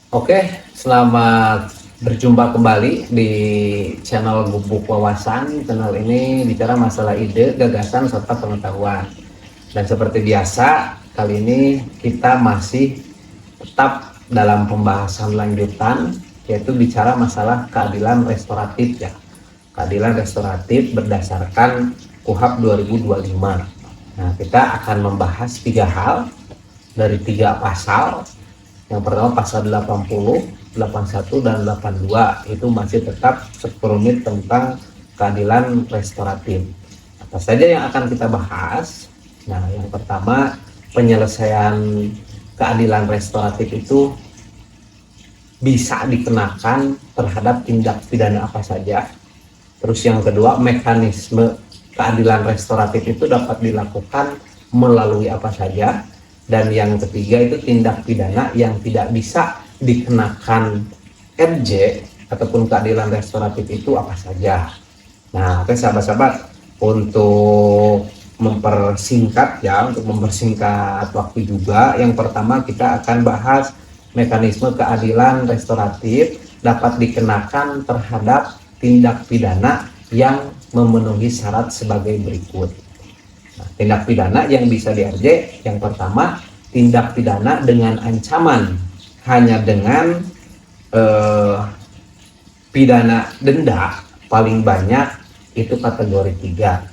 Oke, selamat berjumpa kembali di channel Gubuk Wawasan. Channel ini bicara masalah ide, gagasan, serta pengetahuan. Dan seperti biasa, kali ini kita masih tetap dalam pembahasan lanjutan, yaitu bicara masalah keadilan restoratif ya. Keadilan restoratif berdasarkan KUHP 2025. Nah, kita akan membahas 3 hal dari 3 pasal. Yang pertama pasal 80, 81 dan 82 itu masih tetap sekelumit tentang keadilan restoratif. Apa saja yang akan kita bahas? Nah, yang pertama penyelesaian keadilan restoratif itu bisa dikenakan terhadap tindak pidana apa saja. Terus yang kedua, mekanisme keadilan restoratif itu dapat dilakukan melalui apa saja. Dan yang ketiga itu tindak pidana yang tidak bisa dikenakan RJ ataupun keadilan restoratif itu apa saja. Nah, oke sahabat-sahabat, untuk mempersingkat waktu juga, yang pertama kita akan bahas mekanisme keadilan restoratif dapat dikenakan terhadap tindak pidana yang memenuhi syarat sebagai berikut. Nah, tindak pidana yang bisa di-RJ, yang pertama tindak pidana dengan ancaman hanya dengan pidana denda paling banyak itu kategori 3,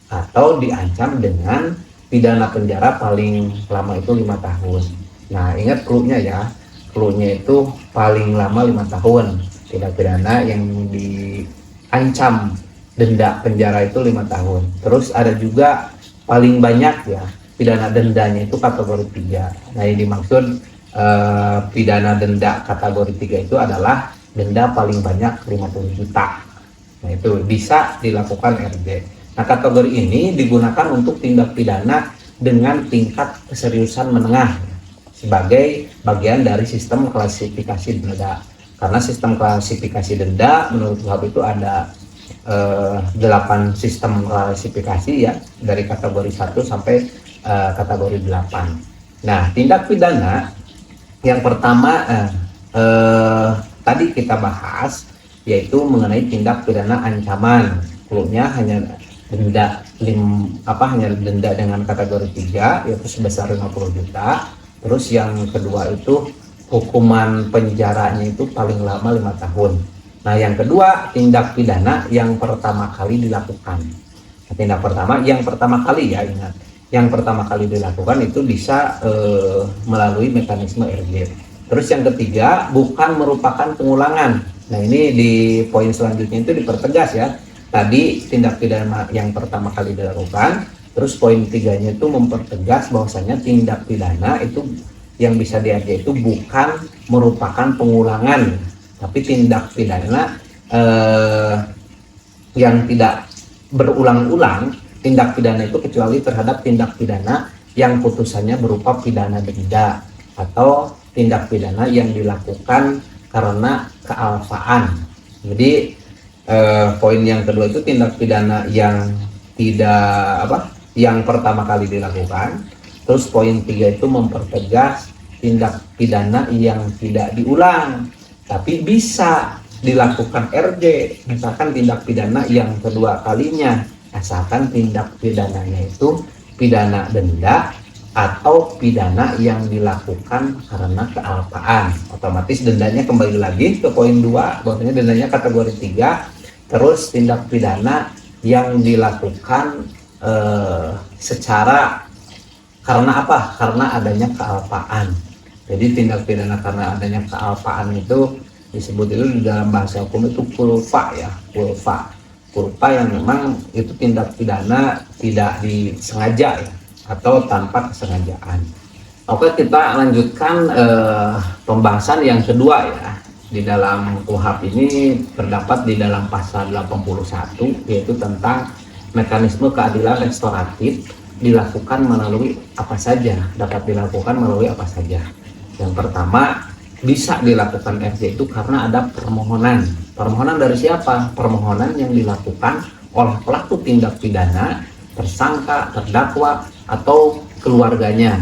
atau diancam dengan pidana penjara paling lama itu 5 tahun. Nah, ingat clue-nya ya, clue-nya itu paling lama 5 tahun. Tindak pidana yang diancam denda penjara itu 5 tahun. Terus ada juga paling banyak ya, pidana dendanya itu kategori 3. Nah, yang dimaksud pidana denda kategori 3 itu adalah denda paling banyak 50 juta. Nah, itu bisa dilakukan RJ. Nah, kategori ini digunakan untuk tindak pidana dengan tingkat keseriusan menengah sebagai bagian dari sistem klasifikasi denda. Karena sistem klasifikasi denda menurut KUHP itu ada 8 sistem klasifikasi ya, dari kategori 1 sampai kategori 8. Nah, tindak pidana yang pertama tadi kita bahas yaitu mengenai tindak pidana ancaman. Cluenya hanya denda hanya denda dengan kategori 3 yaitu sebesar 50 juta. Terus yang kedua itu hukuman penjaranya itu paling lama 5 tahun. Nah, yang kedua tindak pidana yang pertama kali dilakukan. Yang pertama kali ya, ingat, yang pertama kali dilakukan itu bisa melalui mekanisme RJ. Terus yang ketiga bukan merupakan pengulangan. Nah, ini di poin selanjutnya itu dipertegas ya. Tadi tindak pidana yang pertama kali dilakukan, terus poin 3-nya itu mempertegas bahwasanya tindak pidana itu yang bisa di-RJ itu bukan merupakan pengulangan, tapi tindak pidana yang tidak berulang-ulang. Tindak pidana itu kecuali terhadap tindak pidana yang putusannya berupa pidana denda atau tindak pidana yang dilakukan karena kealpaan. Jadi poin yang kedua itu tindak pidana yang yang pertama kali dilakukan. Terus poin 3 itu mempertegas tindak pidana yang tidak diulang tapi bisa dilakukan RJ, misalkan tindak pidana yang kedua kalinya, asalkan tindak pidananya itu pidana denda atau pidana yang dilakukan karena kealpaan. Otomatis dendanya kembali lagi ke poin 2, bahwasanya dendanya kategori 3. Terus tindak pidana yang dilakukan secara karena apa? Karena adanya kealpaan. Jadi tindak pidana karena adanya kealpaan itu disebut itu di dalam bahasa hukum itu culpa ya, culpa yang memang itu tindak pidana tidak disengaja ya, atau tanpa kesengajaan. Oke, kita lanjutkan pembahasan yang kedua ya. Di dalam KUHP ini terdapat di dalam pasal 81 yaitu tentang mekanisme keadilan restoratif dilakukan melalui apa saja, dapat dilakukan melalui apa saja. Yang pertama, bisa dilakukan RJ itu karena ada permohonan. Permohonan dari siapa? Permohonan yang dilakukan oleh pelaku tindak pidana, tersangka, terdakwa, atau keluarganya.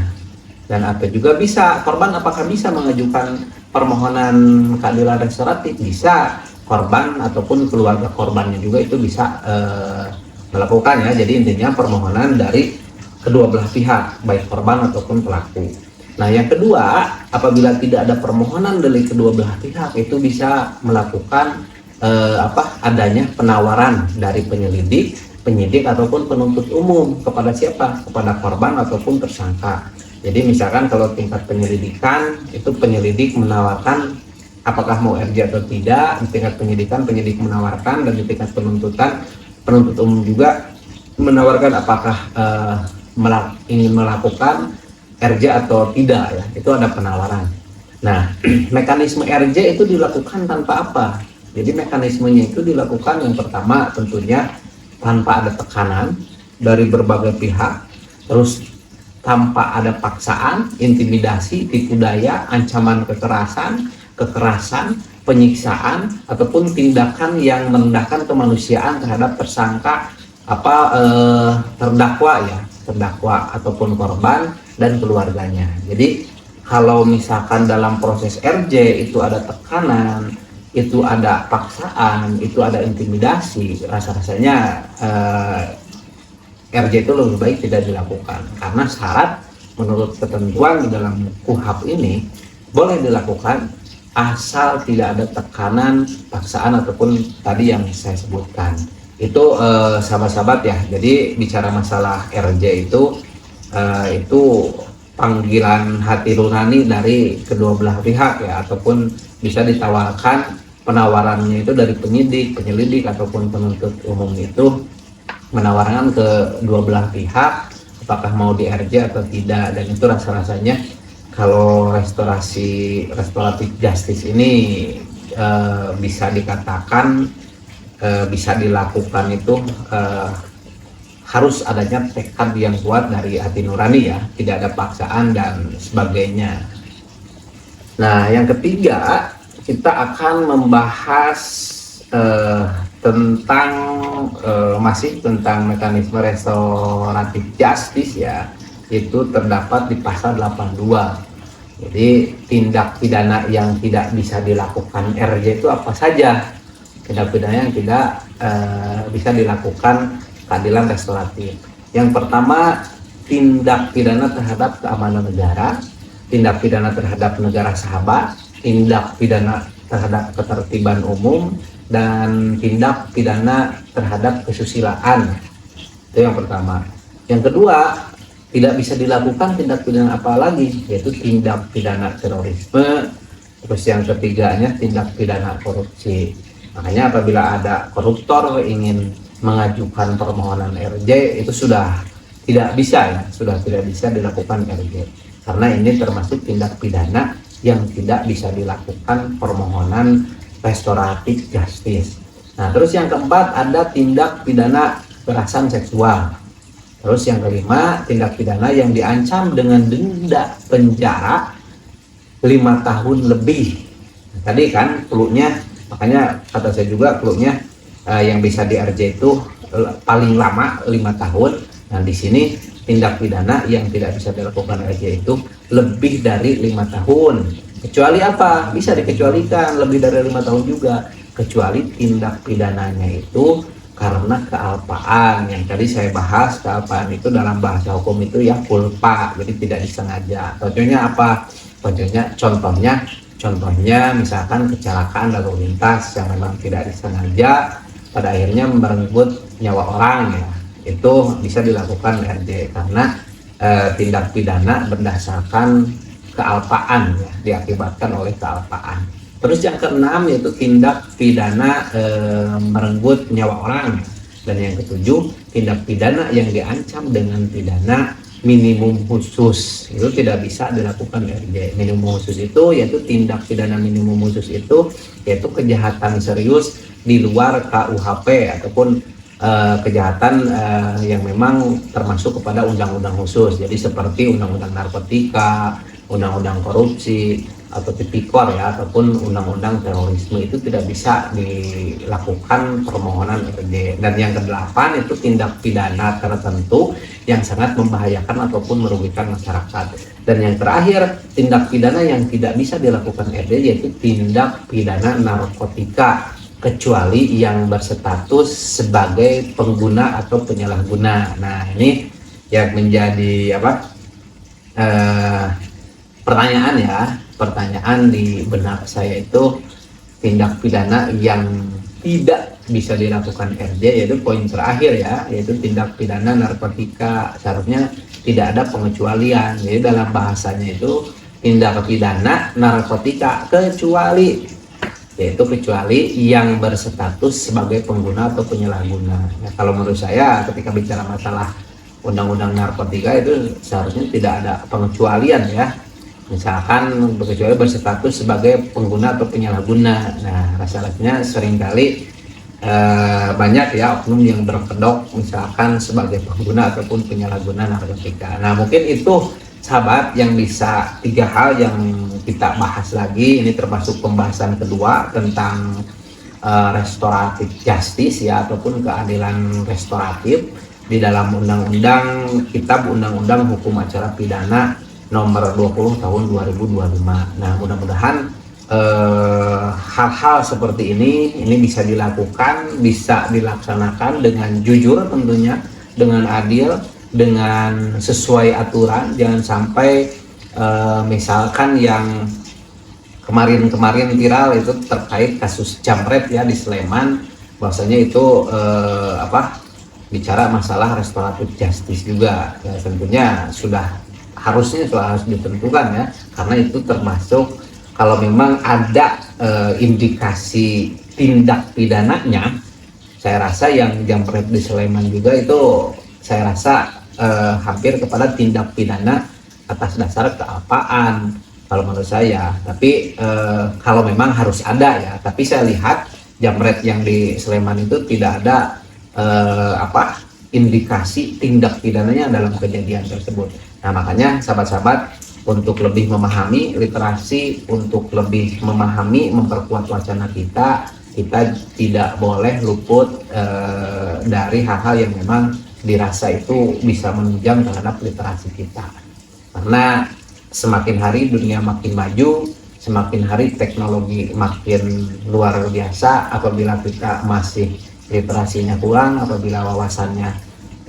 Dan atau juga bisa korban apakah bisa mengajukan permohonan keadilan restoratif bisa korban ataupun keluarga korbannya juga itu bisa melakukan ya. Jadi intinya permohonan dari kedua belah pihak, baik korban ataupun pelaku. Nah, yang kedua, apabila tidak ada permohonan dari kedua belah pihak, itu bisa melakukan adanya penawaran dari penyidik ataupun penuntut umum kepada siapa? Kepada korban ataupun tersangka. Jadi misalkan kalau tingkat penyelidikan itu penyelidik menawarkan apakah mau RJ atau tidak, di tingkat penyidikan penyidik menawarkan, dan di tingkat penuntutan penuntut umum juga menawarkan apakah ingin melakukan RJ atau tidak ya. Itu ada penawaran. Nah, mekanisme RJ itu dilakukan tanpa apa? Jadi mekanismenya itu dilakukan yang pertama tentunya tanpa ada tekanan dari berbagai pihak, terus tanpa ada paksaan, intimidasi, tipu daya, ancaman kekerasan, penyiksaan, ataupun tindakan yang merendahkan kemanusiaan terhadap tersangka terdakwa ataupun korban dan keluarganya. Jadi kalau misalkan dalam proses RJ itu ada tekanan, itu ada paksaan, itu ada intimidasi, rasa-rasanya RJ itu lebih baik tidak dilakukan, karena syarat menurut ketentuan di dalam KUHP ini boleh dilakukan asal tidak ada tekanan, paksaan ataupun tadi yang saya sebutkan. Itu sahabat-sahabat ya. Jadi bicara masalah RJ itu panggilan hati nurani dari kedua belah pihak ya, ataupun bisa ditawarkan penawarannya itu dari penyelidik ataupun penuntut umum itu menawarkan ke dua belah pihak apakah mau di RJ atau tidak. Dan itu rasa-rasanya kalau restoratif justice ini bisa dikatakan bisa dilakukan itu harus adanya tekad yang kuat dari hati nurani ya, tidak ada paksaan dan sebagainya. Nah, yang ketiga kita akan membahas masih tentang mekanisme restoratif justice ya, itu terdapat di pasal 82. Jadi tindak pidana yang tidak bisa dilakukan RJ itu apa saja? Tindak pidana yang tidak bisa dilakukan keadilan restoratif. Yang pertama, tindak pidana terhadap keamanan negara, tindak pidana terhadap negara sahabat, tindak pidana terhadap ketertiban umum, dan tindak pidana terhadap kesusilaan. Itu yang pertama. Yang kedua, tidak bisa dilakukan tindak pidana apa lagi, yaitu tindak pidana terorisme. Terus yang ketiganya tindak pidana korupsi. Makanya apabila ada koruptor ingin mengajukan permohonan RJ itu sudah tidak bisa ya, sudah tidak bisa dilakukan RJ, karena ini termasuk tindak pidana yang tidak bisa dilakukan permohonan restoratif justice. Nah, terus yang keempat ada tindak pidana kekerasan seksual. Terus yang kelima, tindak pidana yang diancam dengan denda penjara 5 tahun lebih. Nah, tadi kan cluenya, makanya kata saya juga cluenya yang bisa di RJ itu paling lama 5 tahun. Nah, di sini tindak pidana yang tidak bisa dilakukan RJ itu lebih dari 5 tahun. Kecuali apa? Bisa dikecualikan lebih dari 5 tahun juga, kecuali tindak pidananya itu karena kealpaan. Yang tadi saya bahas, kealpaan itu dalam bahasa hukum itu ya culpa, jadi tidak disengaja. Contohnya apa? Contohnya misalkan kecelakaan lalu lintas yang memang tidak disengaja pada akhirnya merenggut nyawa orang ya, itu bisa dilakukan RJ karena tindak pidana berdasarkan kealpaan ya, diakibatkan oleh kealpaan. Terus yang keenam yaitu tindak pidana merenggut nyawa orang, dan yang ketujuh tindak pidana yang diancam dengan pidana minimum khusus, itu tidak bisa dilakukan RJ. Minimum khusus itu yaitu tindak pidana minimum khusus itu yaitu kejahatan serius di luar KUHP ataupun kejahatan yang memang termasuk kepada undang-undang khusus. Jadi seperti undang-undang narkotika, undang-undang korupsi, atau tipikor ya, ataupun undang-undang terorisme itu tidak bisa dilakukan permohonan RJ. Dan yang kedelapan itu tindak pidana tertentu yang sangat membahayakan ataupun merugikan masyarakat. Dan yang terakhir, tindak pidana yang tidak bisa dilakukan RJ yaitu tindak pidana narkotika, kecuali yang berstatus sebagai pengguna atau penyalahguna. Nah, ini yang menjadi pertanyaan ya, pertanyaan di benak saya itu tindak pidana yang tidak bisa dilakukan RJ, yaitu poin terakhir ya, yaitu tindak pidana narkotika. Seharusnya tidak ada pengecualian. Jadi dalam bahasanya itu tindak pidana narkotika kecuali, yaitu kecuali yang berstatus sebagai pengguna atau penyalahguna. Nah, kalau menurut saya ketika bicara masalah undang-undang narkotika itu seharusnya tidak ada pengecualian ya. Misalkan kecuali berstatus sebagai pengguna atau penyalahguna. Nah, rasa-rasanya seringkali banyak ya oknum yang berkedok misalkan sebagai pengguna ataupun penyalahguna narkotika. Nah, mungkin itu sahabat yang bisa 3 hal yang kita bahas lagi. Ini termasuk pembahasan kedua tentang restoratif justice ya, ataupun keadilan restoratif di dalam undang-undang kitab undang-undang hukum acara pidana nomor 20 tahun 2025. Nah, mudah-mudahan hal-hal seperti ini bisa dilakukan, bisa dilaksanakan dengan jujur tentunya, dengan adil, dengan sesuai aturan. Jangan sampai misalkan yang kemarin-kemarin viral itu terkait kasus jambret ya di Sleman, bahwasanya itu bicara masalah restoratif justice juga ya, tentunya harusnya harus ditentukan ya, karena itu termasuk kalau memang ada indikasi tindak pidananya. Saya rasa yang jambret di Sleman juga itu saya rasa hampir kepada tindak pidana atas dasar kealpaan kalau menurut saya. Tapi kalau memang harus ada ya, tapi saya lihat jambret yang di Sleman itu tidak ada indikasi tindak pidananya dalam kejadian tersebut. Nah, makanya sahabat-sahabat, untuk lebih memahami literasi, untuk lebih memahami, memperkuat wacana kita tidak boleh luput dari hal-hal yang memang dirasa itu bisa menunjang terhadap literasi kita. Karena semakin hari dunia makin maju, semakin hari teknologi makin luar biasa. Apabila kita masih literasinya kurang, apabila wawasannya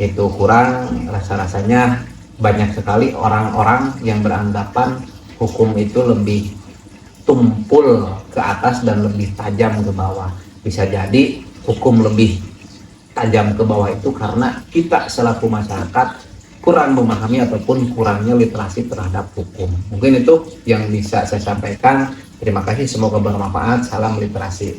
itu kurang, rasa-rasanya banyak sekali orang-orang yang beranggapan hukum itu lebih tumpul ke atas dan lebih tajam ke bawah. Bisa jadi hukum lebih tajam ke bawah itu karena kita selaku masyarakat kurang memahami ataupun kurangnya literasi terhadap hukum. Mungkin itu yang bisa saya sampaikan. Terima kasih, semoga bermanfaat. Salam literasi.